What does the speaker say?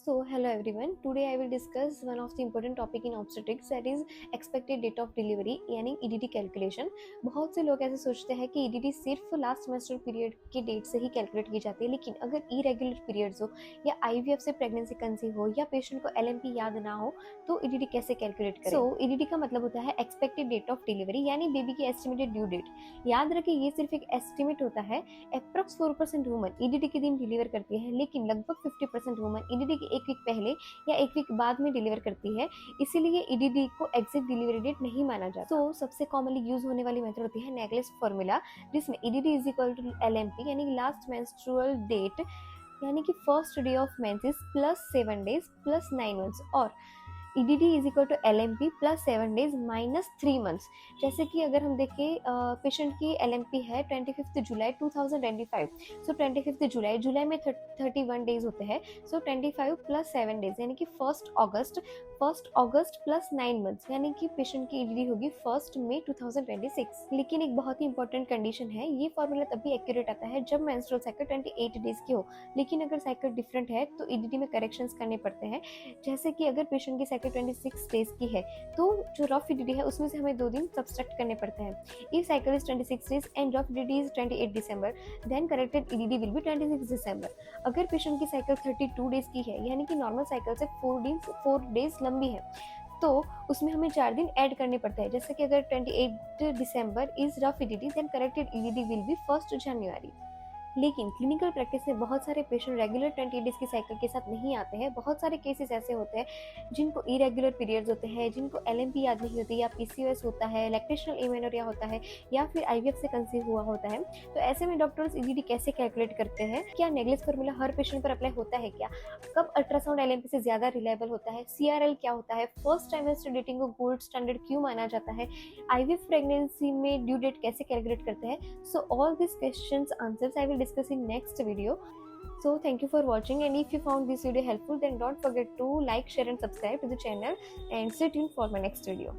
So, hello everyone. Today I will discuss one of the important topic in obstetrics, that is expected date of delivery यानी EDD calculation. बहुत से लोग ऐसे सोचते हैं कि EDD सिर्फ लास्ट मेंस्ट्रुअल पीरियड के डेट से ही कैलकुलेट की जाती है, लेकिन अगर इरेगुलर पीरियड्स हो या IVF से प्रेगनेंसी कंसीव हो या पेशेंट को LMP याद ना हो तो EDD कैसे कैलकुलेट करें। EDD का मतलब होता है एक्सपेक्टेड डेट ऑफ डिलीवरी यानी बेबी की एस्टिमेटेड ड्यू डेट। याद रखें ये सिर्फ एक एस्टिमेट होता है। अप्रॉक्स 4% वुमन EDD के दिन डिलीवर करती है, लेकिन लगभग 50% वुमन EDD के एक वीक पहले या एक वीक बाद में डिलीवर करती है, इसीलिए EDD को एग्जैक्ट डिलीवरी डेट नहीं माना जाता। तो सबसे कॉमनली यूज होने वाली मेथड होती है नेगलेस फॉर्मूला, जिसमें EDD is equal to LMP यानी लास्ट मेंस्ट्रुअल डेट यानी कि first day of menses plus 7 days plus 9 months, और EDD is equal to LMP plus 7 days minus 3 months. जैसे कि अगर हम देखें पेशेंट की LMP है 25 जुलाई 2025, सो 25 जुलाई में 31 डेज होते हैं, सो 25 प्लस 7 डेज यानी कि 1 अगस्त प्लस 9 मंथ्स यानी कि पेशेंट की EDD होगी 1 मई 2026। लेकिन एक बहुत ही इंपॉर्टेंट कंडीशन है, ये फॉर्मूला तभी एक्यूरेट आता है जब मेंस्ट्रुअल साइकिल 28 डेज की हो, लेकिन अगर साइकिल डिफरेंट है तो EDD में करेक्शंस करने पड़ते हैं। जैसे कि अगर पेशेंट की साइकिल 26 डेज की है तो जो रफ EDD है उसमें से हमें 2 दिन सब्सट्रैक्ट करने पड़ते हैं। If cycle is 26 days and rough EDD is 28 December, then corrected EDD will be 26 December. अगर पेशेंट की साइकिल 32 डेज की है यानी कि नॉर्मल साइकिल से 4 डेज लंबी है, तो उसमें हमें 4 दिन ऐड करने पड़ते हैं। जैसे कि अगर 28 दिसंबर is rough EDD, then corrected EDD will be 1 जनवरी। लेकिन क्लिनिकल प्रैक्टिस में बहुत सारे पेशेंट रेगुलर 20 डेज की साइकिल के साथ नहीं आते हैं। बहुत सारे केसेस ऐसे होते हैं जिनको इरेगुलर पीरियड्स होते हैं, जिनको LMP याद नहीं होती, या PCOS होता है, लैक्टेशनल एमेनोरिया होता है, या फिर IVF से कंसीव हुआ होता है। तो ऐसे में डॉक्टर्स EDD कैसे कैलकुलेट करते हैं? क्या नेगलेस फॉर्मूला हर पेशेंट पर अप्लाई होता है क्या? कब अल्ट्रासाउंड LMP से ज्यादा रिलायबल होता है? CRL क्या होता है? फर्स्ट ट्राइमेस्टर डेटिंग को गोल्ड स्टैंडर्ड क्यों माना जाता है? IVF प्रेगनेंसी में ड्यू डेट कैसे कैलकुलेट करते हैं? So all this questions answers I will discuss in next video. So thank you for watching, and if you found this video helpful, then don't forget to like, share and subscribe to the channel, and stay tuned for my next video.